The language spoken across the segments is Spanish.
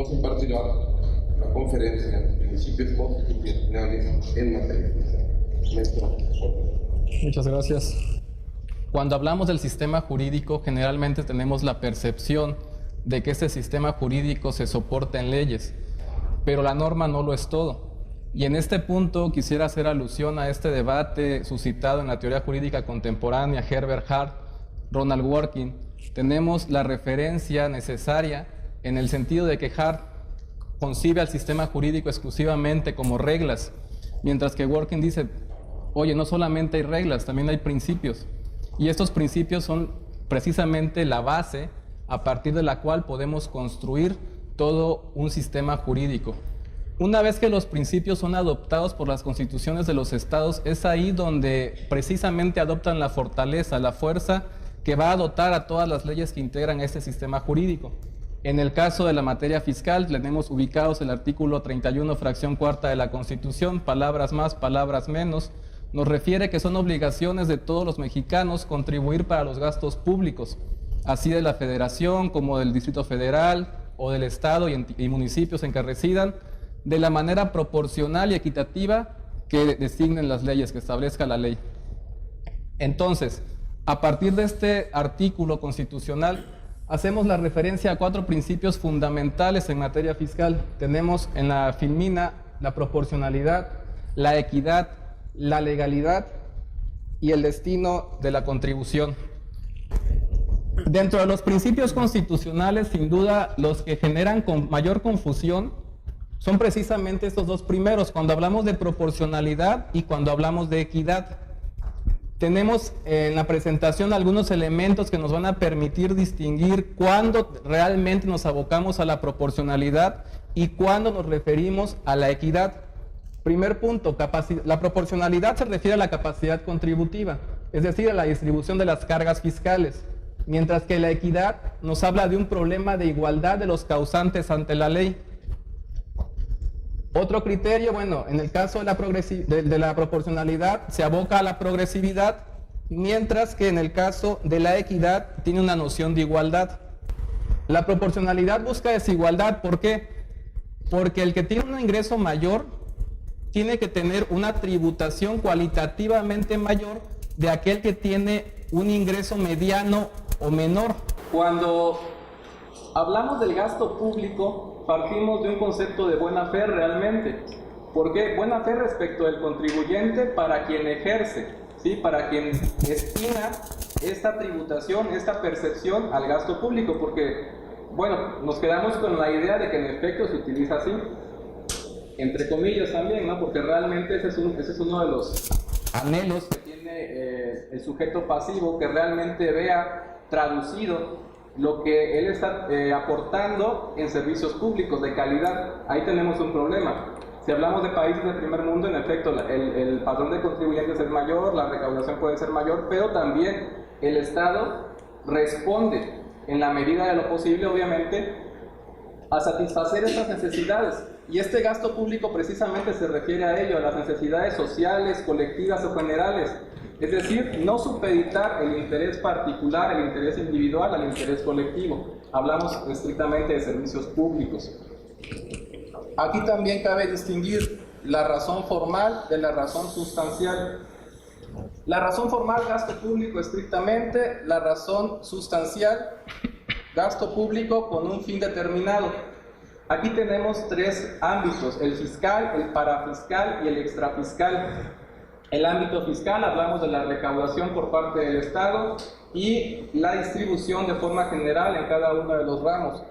nos impartirá la conferencia Principios Constitucionales en Materia Fiscal. Muchas gracias. Cuando hablamos del sistema jurídico, generalmente tenemos la percepción de que este sistema jurídico se soporta en leyes, pero la norma no lo es todo. Y en este punto quisiera hacer alusión a este debate suscitado en la teoría jurídica contemporánea, Herbert Hart, Ronald Dworkin. Tenemos la referencia necesaria en el sentido de que Hart concibe al sistema jurídico exclusivamente como reglas, mientras que Dworkin dice, oye, no solamente hay reglas, también hay principios. Y estos principios son precisamente la base a partir de la cual podemos construir todo un sistema jurídico. Una vez que los principios son adoptados por las constituciones de los estados, es ahí donde precisamente adoptan la fortaleza, la fuerza que va a dotar a todas las leyes que integran este sistema jurídico. En el caso de la materia fiscal, tenemos ubicados el artículo 31, fracción cuarta de la Constitución, palabras más, palabras menos, nos refiere que son obligaciones de todos los mexicanos contribuir para los gastos públicos, así de la Federación como del Distrito Federal o del Estado y municipios en que residan, de la manera proporcional y equitativa que designen las leyes, que establezca la ley. Entonces, a partir de este artículo constitucional, hacemos la referencia a 4 principios fundamentales en materia fiscal. Tenemos en la Filmina la proporcionalidad, la equidad, la legalidad y el destino de la contribución. Dentro de los principios constitucionales, sin duda, los que generan mayor confusión son precisamente estos 2 primeros, cuando hablamos de proporcionalidad y cuando hablamos de equidad. Tenemos en la presentación algunos elementos que nos van a permitir distinguir cuándo realmente nos abocamos a la proporcionalidad y cuándo nos referimos a la equidad. Primer punto, la proporcionalidad se refiere a la capacidad contributiva, es decir, a la distribución de las cargas fiscales, mientras que la equidad nos habla de un problema de igualdad de los causantes ante la ley. Otro criterio, bueno, en el caso de la proporcionalidad se aboca a la progresividad, mientras que en el caso de la equidad tiene una noción de igualdad. La proporcionalidad busca desigualdad, ¿por qué? Porque el que tiene un ingreso mayor tiene que tener una tributación cualitativamente mayor de aquel que tiene un ingreso mediano o menor. Cuando hablamos del gasto público, partimos de un concepto de buena fe realmente. ¿Por qué? Buena fe respecto del contribuyente para quien ejerce, ¿sí? Para quien destina esta tributación, esta percepción al gasto público, porque, bueno, nos quedamos con la idea de que en efecto se utiliza así, entre comillas también, ¿no? Porque realmente ese es uno de los anhelos que tiene el sujeto pasivo, que realmente vea traducido lo que él está aportando en servicios públicos de calidad. Ahí tenemos un problema. Si hablamos de países del primer mundo, en efecto, el padrón de contribuyentes es mayor, la recaudación puede ser mayor, pero también el Estado responde en la medida de lo posible, obviamente, a satisfacer estas necesidades. Y este gasto público precisamente se refiere a ello, a las necesidades sociales, colectivas o generales. Es decir, no supeditar el interés particular, el interés individual al interés colectivo. Hablamos estrictamente de servicios públicos. Aquí también cabe distinguir la razón formal de la razón sustancial. La razón formal, gasto público estrictamente; la razón sustancial, gasto público con un fin determinado. Aquí tenemos 3 ámbitos: el fiscal, el parafiscal y el extrafiscal. El ámbito fiscal, hablamos de la recaudación por parte del Estado y la distribución de forma general en cada uno de los ramos.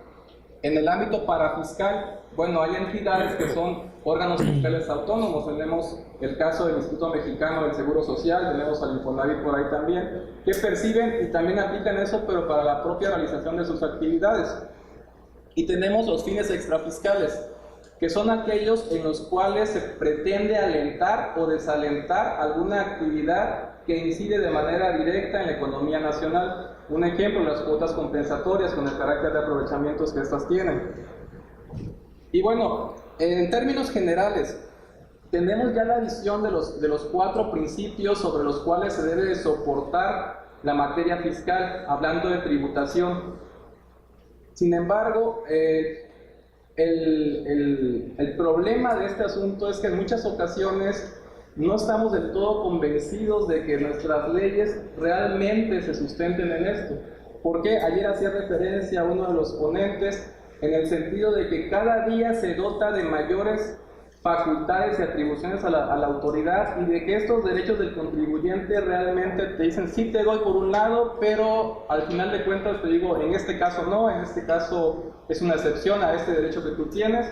En el ámbito parafiscal, bueno, hay entidades que son órganos fiscales autónomos. Tenemos el caso del Instituto Mexicano del Seguro Social, tenemos al Infonavit por ahí también, que perciben y también aplican eso, pero para la propia realización de sus actividades. Y tenemos los fines extrafiscales, que son aquellos en los cuales se pretende alentar o desalentar alguna actividad que incide de manera directa en la economía nacional. Un ejemplo, las cuotas compensatorias con el carácter de aprovechamientos que estas tienen. Y bueno, en términos generales, tenemos ya la visión de los 4 principios sobre los cuales se debe de soportar la materia fiscal, hablando de tributación. Sin embargo, el problema de este asunto es que en muchas ocasiones no estamos del todo convencidos de que nuestras leyes realmente se sustenten en esto. Porque ayer hacía referencia a uno de los ponentes en el sentido de que cada día se dota de mayores facultades y atribuciones a la autoridad, y de que estos derechos del contribuyente realmente te dicen sí te doy por un lado, pero al final de cuentas te digo en este caso no, en este caso es una excepción a este derecho que tú tienes.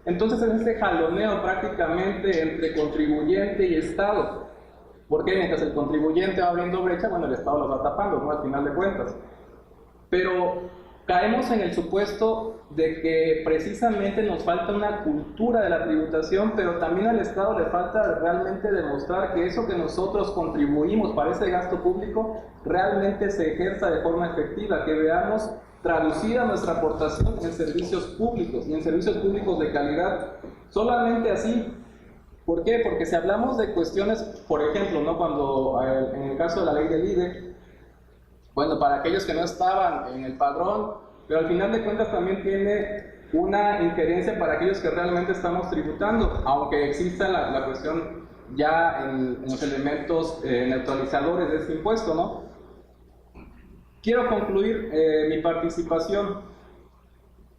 Entonces es este jaloneo prácticamente entre contribuyente y Estado, porque mientras el contribuyente va abriendo brecha, bueno, el Estado lo va tapando, ¿no? Al final de cuentas. Pero caemos en el supuesto de que precisamente nos falta una cultura de la tributación, pero también al Estado le falta realmente demostrar que eso que nosotros contribuimos para ese gasto público realmente se ejerza de forma efectiva, que veamos traducida nuestra aportación en servicios públicos y en servicios públicos de calidad. Solamente así. ¿Por qué? Porque si hablamos de cuestiones, por ejemplo, ¿no? Cuando en el caso de la ley del IDE, bueno, para aquellos que no estaban en el padrón, pero al final de cuentas también tiene una injerencia para aquellos que realmente estamos tributando, aunque exista la cuestión ya en los elementos neutralizadores de este impuesto, ¿no? Quiero concluir mi participación.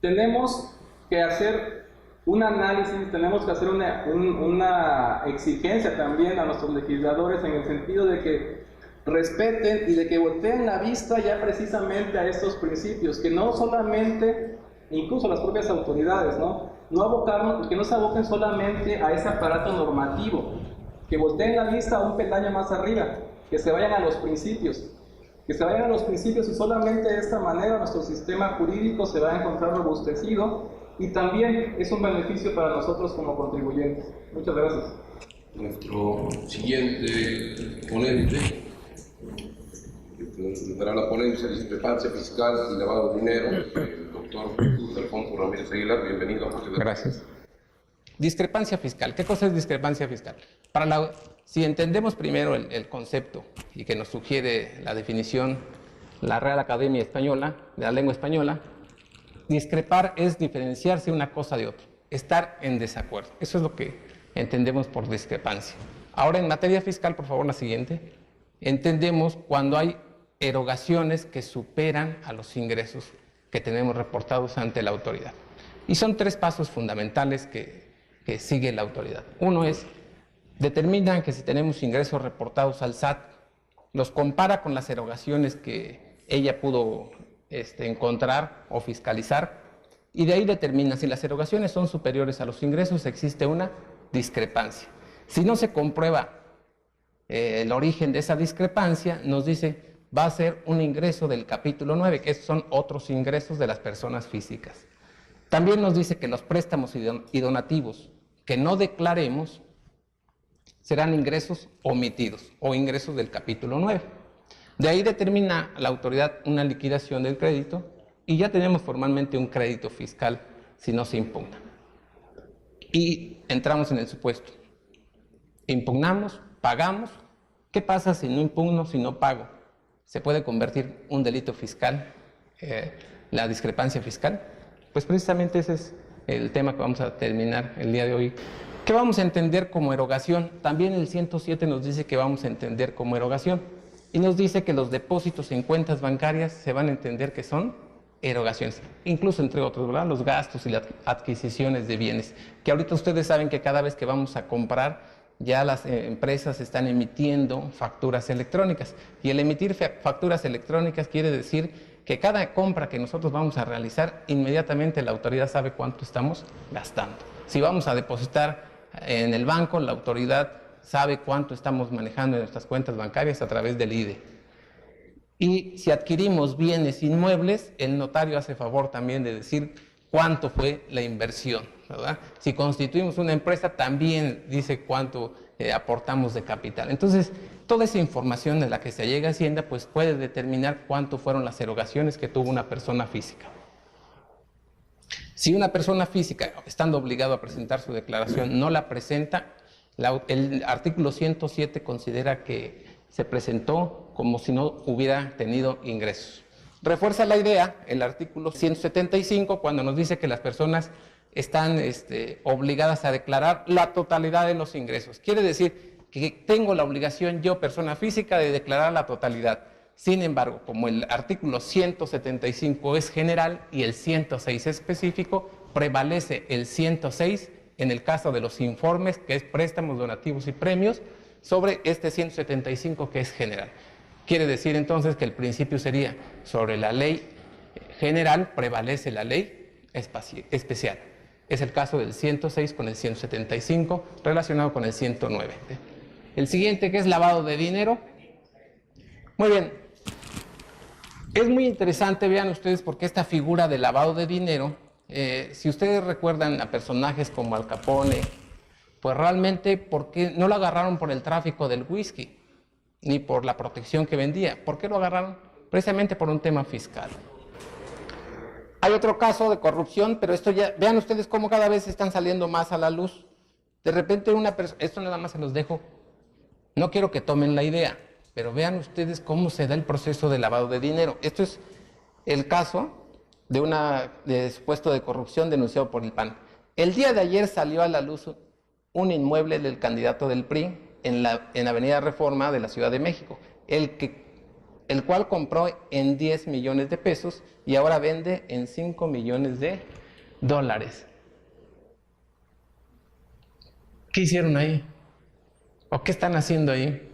Tenemos que hacer un análisis, tenemos que hacer una exigencia también a nuestros legisladores en el sentido de que respeten y de que volteen la vista ya precisamente a estos principios, que no solamente, incluso las propias autoridades, que no se aboquen solamente a ese aparato normativo, que volteen la vista a un peldaño más arriba, que se vayan a los principios, y solamente de esta manera nuestro sistema jurídico se va a encontrar robustecido y también es un beneficio para nosotros como contribuyentes. Muchas gracias. Nuestro siguiente ponente dará la ponencia de discrepancia fiscal y lavado de dinero, el doctor Alfonso Ramírez Aguilar. Bienvenido. Gracias. Discrepancia fiscal. ¿Qué cosa es discrepancia fiscal? Si entendemos primero el concepto y que nos sugiere la definición la Real Academia Española, de la lengua española, discrepar es diferenciarse una cosa de otra, estar en desacuerdo. Eso es lo que entendemos por discrepancia. Ahora, en materia fiscal, por favor, la siguiente. Entendemos cuando hay erogaciones que superan a los ingresos que tenemos reportados ante la autoridad. Y son tres pasos fundamentales que sigue la autoridad. Uno es, determinan que si tenemos ingresos reportados al SAT, los compara con las erogaciones que ella pudo encontrar o fiscalizar, y de ahí determina si las erogaciones son superiores a los ingresos, existe una discrepancia. Si no se comprueba el origen de esa discrepancia, nos dice va a ser un ingreso del capítulo 9, que son otros ingresos de las personas físicas. También nos dice que los préstamos y donativos que no declaremos serán ingresos omitidos o ingresos del capítulo 9. De ahí determina la autoridad una liquidación del crédito y ya tenemos formalmente un crédito fiscal si no se impugna. Y entramos en el supuesto. Impugnamos, pagamos. ¿Qué pasa si no impugno, si no pago? ¿Se puede convertir un delito fiscal, la discrepancia fiscal? Pues precisamente ese es el tema que vamos a terminar el día de hoy. ¿Qué vamos a entender como erogación? También el 107 nos dice que vamos a entender como erogación. Y nos dice que los depósitos en cuentas bancarias se van a entender que son erogaciones. Incluso, entre otros, ¿verdad? Los gastos y las adquisiciones de bienes. Que ahorita ustedes saben que cada vez que vamos a comprar, ya las empresas están emitiendo facturas electrónicas. Y el emitir facturas electrónicas quiere decir que cada compra que nosotros vamos a realizar, inmediatamente la autoridad sabe cuánto estamos gastando. Si vamos a depositar en el banco, la autoridad sabe cuánto estamos manejando en nuestras cuentas bancarias a través del IDE. Y si adquirimos bienes inmuebles, el notario hace favor también de decir cuánto fue la inversión, ¿verdad? Si constituimos una empresa, también dice cuánto aportamos de capital. Entonces, toda esa información de la que se llega a Hacienda, pues puede determinar cuánto fueron las erogaciones que tuvo una persona física. Si una persona física, estando obligado a presentar su declaración, no la presenta, el artículo 107 considera que se presentó como si no hubiera tenido ingresos. Refuerza la idea el artículo 175 cuando nos dice que las personas están obligadas a declarar la totalidad de los ingresos. Quiere decir que tengo la obligación yo, persona física, de declarar la totalidad. Sin embargo, como el artículo 175 es general y el 106 es específico, prevalece el 106 en el caso de los informes, que es préstamos, donativos y premios, sobre este 175 que es general. Quiere decir entonces que el principio sería, sobre la ley general prevalece la ley especial. Es el caso del 106 con el 175 relacionado con el 109. El siguiente, que es lavado de dinero. Muy bien. Es muy interesante, vean ustedes, porque esta figura de lavado de dinero, si ustedes recuerdan a personajes como Al Capone, pues realmente, ¿por qué no lo agarraron por el tráfico del whisky? Ni por la protección que vendía. ¿Por qué lo agarraron? Precisamente por un tema fiscal. Hay otro caso de corrupción, pero esto ya, vean ustedes cómo cada vez están saliendo más a la luz. De repente una persona, esto nada más se los dejo, no quiero que tomen la idea, pero vean ustedes cómo se da el proceso de lavado de dinero. Esto es el caso de supuesto de corrupción denunciado por el PAN. El día de ayer salió a la luz un inmueble del candidato del PRI en Avenida Reforma de la Ciudad de México, el cual compró en 10 millones de pesos y ahora vende en 5 millones de dólares. ¿Qué hicieron ahí? ¿O qué están haciendo ahí?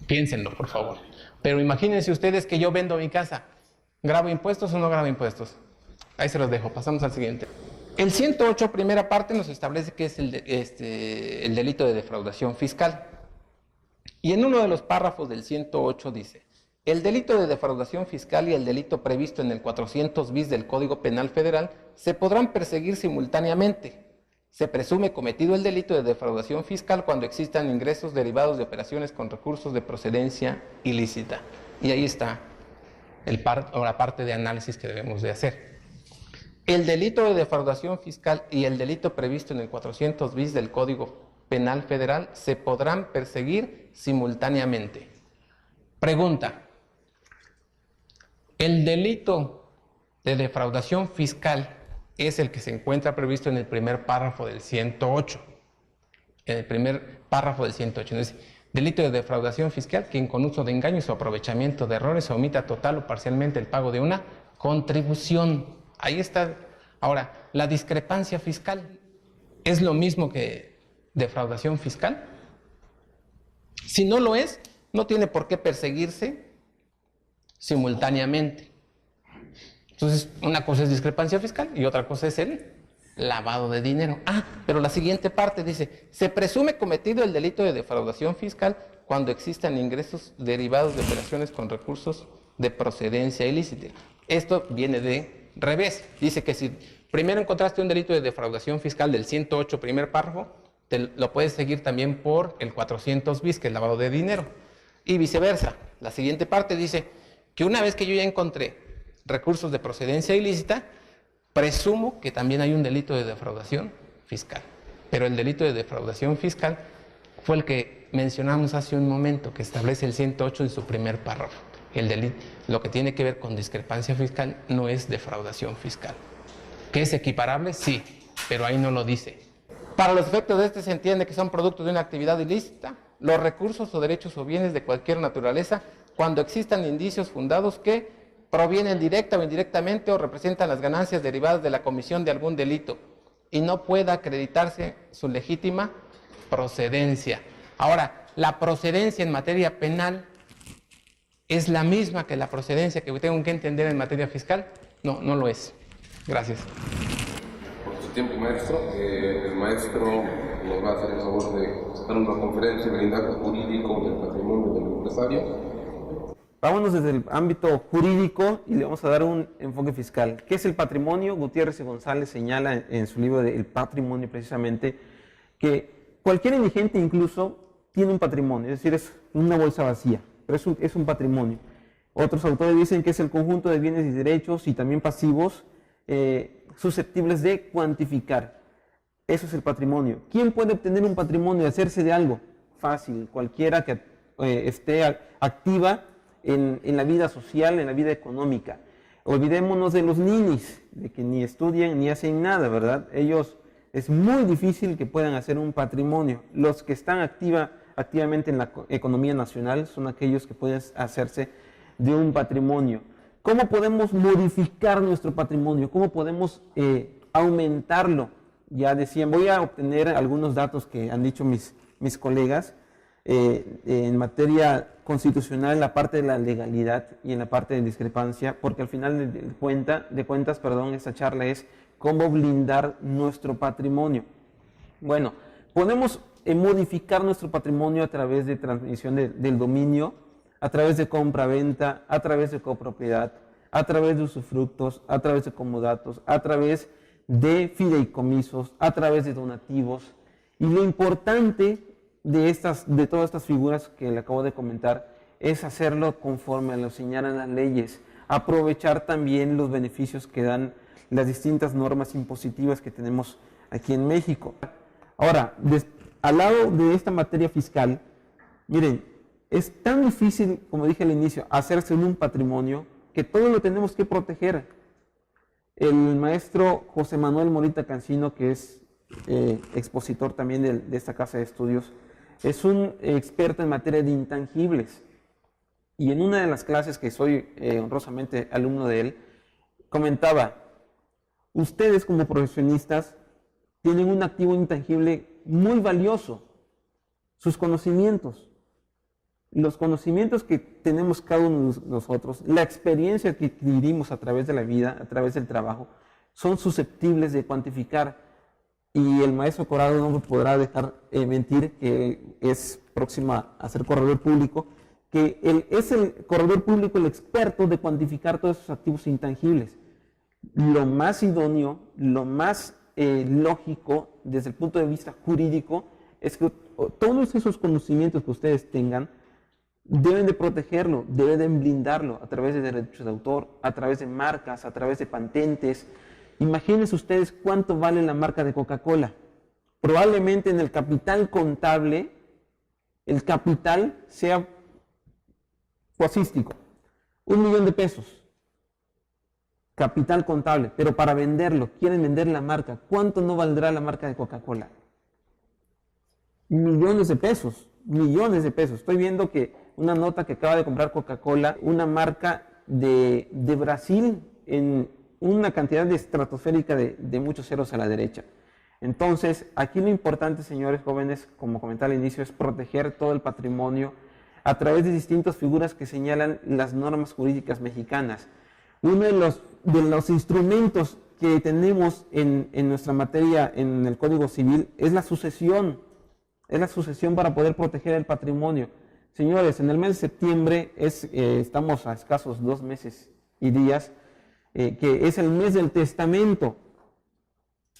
Piénsenlo, por favor. Pero imagínense ustedes que yo vendo mi casa. ¿Grabo impuestos o no grabo impuestos? Ahí se los dejo. Pasamos al siguiente. El 108, primera parte, nos establece que es el delito de defraudación fiscal. Y en uno de los párrafos del 108 dice: el delito de defraudación fiscal y el delito previsto en el 400 bis del Código Penal Federal se podrán perseguir simultáneamente. Se presume cometido el delito de defraudación fiscal cuando existan ingresos derivados de operaciones con recursos de procedencia ilícita. Y ahí está la parte de análisis que debemos de hacer. El delito de defraudación fiscal y el delito previsto en el 400 bis del Código Penal Federal se podrán perseguir simultáneamente. Pregunta: ¿el delito de defraudación fiscal es el que se encuentra previsto en el primer párrafo del 108? En el primer párrafo del 108. Entonces, delito de defraudación fiscal, quien con uso de engaños o aprovechamiento de errores omita total o parcialmente el pago de una contribución. Ahí está. Ahora, la discrepancia fiscal es lo mismo que defraudación fiscal. Si no lo es, no tiene por qué perseguirse simultáneamente. Entonces, una cosa es discrepancia fiscal y otra cosa es el lavado de dinero. Pero la siguiente parte dice: se presume cometido el delito de defraudación fiscal cuando existan ingresos derivados de operaciones con recursos de procedencia ilícita. Esto viene de revés. Dice que si primero encontraste un delito de defraudación fiscal del 108, primer párrafo, lo puedes seguir también por el 400 bis, que es lavado de dinero. Y viceversa. La siguiente parte dice que una vez que yo ya encontré recursos de procedencia ilícita, presumo que también hay un delito de defraudación fiscal. Pero el delito de defraudación fiscal fue el que mencionamos hace un momento, que establece el 108 en su primer párrafo. El delito, lo que tiene que ver con discrepancia fiscal, no es defraudación fiscal. ¿Que es equiparable? Sí, pero ahí no lo dice. Para los efectos de este se entiende que son productos de una actividad ilícita los recursos o derechos o bienes de cualquier naturaleza cuando existan indicios fundados que provienen directa o indirectamente o representan las ganancias derivadas de la comisión de algún delito y no pueda acreditarse su legítima procedencia. Ahora, la procedencia en materia penal es la misma que la procedencia que tengo que entender en materia fiscal. No, no lo es. Gracias. Por su tiempo, maestro. El maestro nos va a hacer el favor de dar una conferencia del blindaje jurídico del patrimonio del empresario. Vámonos desde el ámbito jurídico y le vamos a dar un enfoque fiscal. ¿Qué es el patrimonio? Gutiérrez y González señala en su libro de El Patrimonio precisamente que cualquier indigente incluso tiene un patrimonio, es decir, es una bolsa vacía, pero es un patrimonio. Otros autores dicen que es el conjunto de bienes y derechos y también pasivos susceptibles de cuantificar. Eso es el patrimonio. ¿Quién puede obtener un patrimonio y hacerse de algo? Fácil, cualquiera que esté activa en la vida social, en la vida económica. olvidémonos de los ninis, de que ni estudian ni hacen nada, ¿verdad? Ellos, es muy difícil que puedan hacer un patrimonio. Los que están activamente en la economía nacional son aquellos que pueden hacerse de un patrimonio. ¿Cómo podemos modificar nuestro patrimonio? ¿Cómo podemos aumentarlo? Ya decían, voy a obtener algunos datos que han dicho mis colegas en materia constitucional, en la parte de la legalidad y en la parte de discrepancia, porque al final de cuentas, esta charla es cómo blindar nuestro patrimonio. Bueno, podemos modificar nuestro patrimonio a través de transmisión del dominio, a través de compra-venta, a través de copropiedad, a través de usufructos, a través de comodatos, a través de fideicomisos, a través de donativos. Y lo importante de todas estas figuras que le acabo de comentar es hacerlo conforme a lo señalan las leyes, aprovechar también los beneficios que dan las distintas normas impositivas que tenemos aquí en México. Ahora, al lado de esta materia fiscal, miren, es tan difícil, como dije al inicio, hacerse un patrimonio que todo lo tenemos que proteger. El maestro José Manuel Morita Cancino, que es expositor también de esta casa de estudios, es un experto en materia de intangibles. Y en una de las clases que soy honrosamente alumno de él, comentaba, ustedes como profesionistas tienen un activo intangible muy valioso, sus conocimientos. Los conocimientos que tenemos cada uno de nosotros, la experiencia que adquirimos a través de la vida, a través del trabajo, son susceptibles de cuantificar. Y el maestro Corrado no me podrá dejar mentir que es próximo a ser corredor público, que él es el corredor público, el experto de cuantificar todos esos activos intangibles. Lo más idóneo, lo más lógico desde el punto de vista jurídico es que todos esos conocimientos que ustedes tengan deben de protegerlo, deben de blindarlo a través de derechos de autor, a través de marcas, a través de patentes. Imagínense ustedes cuánto vale la marca de Coca-Cola. Probablemente en el capital contable, el capital sea casuístico, 1 millón de pesos. Capital contable, pero para venderlo, quieren vender la marca. ¿Cuánto no valdrá la marca de Coca-Cola? Millones de pesos, millones de pesos. Estoy viendo que una nota que acaba de comprar Coca-Cola, una marca de Brasil, en una cantidad estratosférica de muchos ceros a la derecha. Entonces, aquí lo importante, señores jóvenes, como comenté al inicio, es proteger todo el patrimonio a través de distintas figuras que señalan las normas jurídicas mexicanas. Uno de los instrumentos que tenemos en nuestra materia, en el Código Civil, es la sucesión. Es la sucesión para poder proteger el patrimonio. Señores, en el mes de septiembre estamos a escasos 2 meses y días, que es el mes del testamento.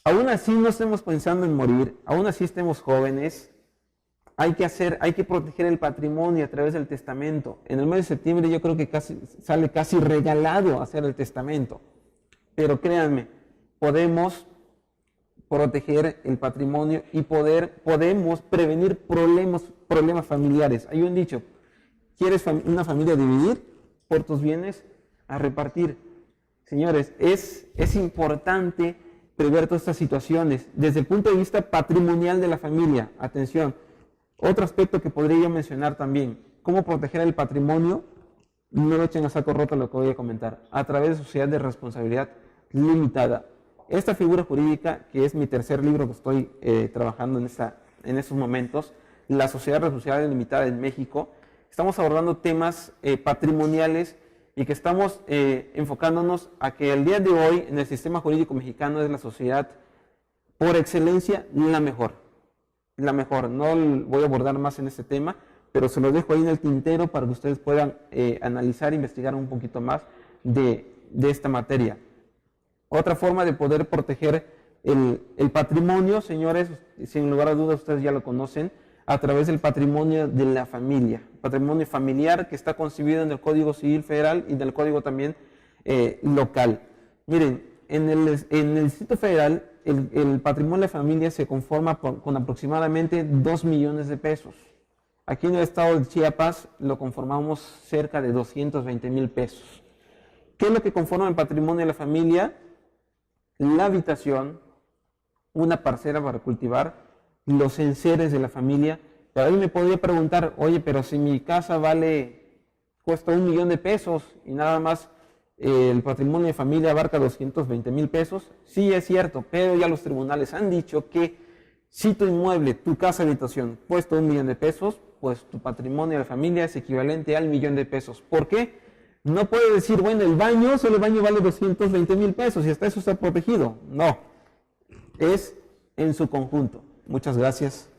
Aún así no estemos pensando en morir, aún así estemos jóvenes, hay que proteger el patrimonio a través del testamento. En el mes de septiembre yo creo que sale casi regalado hacer el testamento. Pero créanme, podemos proteger el patrimonio y podemos prevenir problemas familiares. Hay un dicho, ¿quieres una familia a dividir? Por tus bienes a repartir. Señores, es importante prever todas estas situaciones desde el punto de vista patrimonial de la familia. Atención, otro aspecto que podría mencionar también, cómo proteger el patrimonio, no lo echen a saco roto lo que voy a comentar, a través de sociedad de responsabilidad limitada. Esta figura jurídica, que es mi tercer libro que estoy trabajando en estos momentos, la sociedad de responsabilidad limitada en México, estamos abordando temas patrimoniales y que estamos enfocándonos a que el día de hoy en el sistema jurídico mexicano es la sociedad por excelencia la mejor. La mejor. No voy a abordar más en este tema, pero se los dejo ahí en el tintero para que ustedes puedan analizar e investigar un poquito más de esta materia. Otra forma de poder proteger el patrimonio, señores, sin lugar a dudas ustedes ya lo conocen, a través del patrimonio de la familia, patrimonio familiar que está concebido en el Código Civil Federal y en el Código también local. Miren, en el Distrito Federal el patrimonio de la familia se conforma con aproximadamente 2 millones de pesos. Aquí en el estado de Chiapas lo conformamos cerca de 220,000 pesos. ¿Qué es lo que conforma el patrimonio de la familia? La habitación, una parcela para cultivar, los enseres de la familia. Pero alguien me podría preguntar, oye, pero si mi casa cuesta 1 millón de pesos y nada más el patrimonio de familia abarca 220,000 pesos. Sí, es cierto, pero ya los tribunales han dicho que si tu inmueble, tu casa habitación, cuesta 1 millón de pesos, pues tu patrimonio de la familia es equivalente al 1 millón de pesos. ¿Por qué? No puede decir, bueno, solo el baño vale 220,000 pesos y hasta eso está protegido. No, es en su conjunto. Muchas gracias.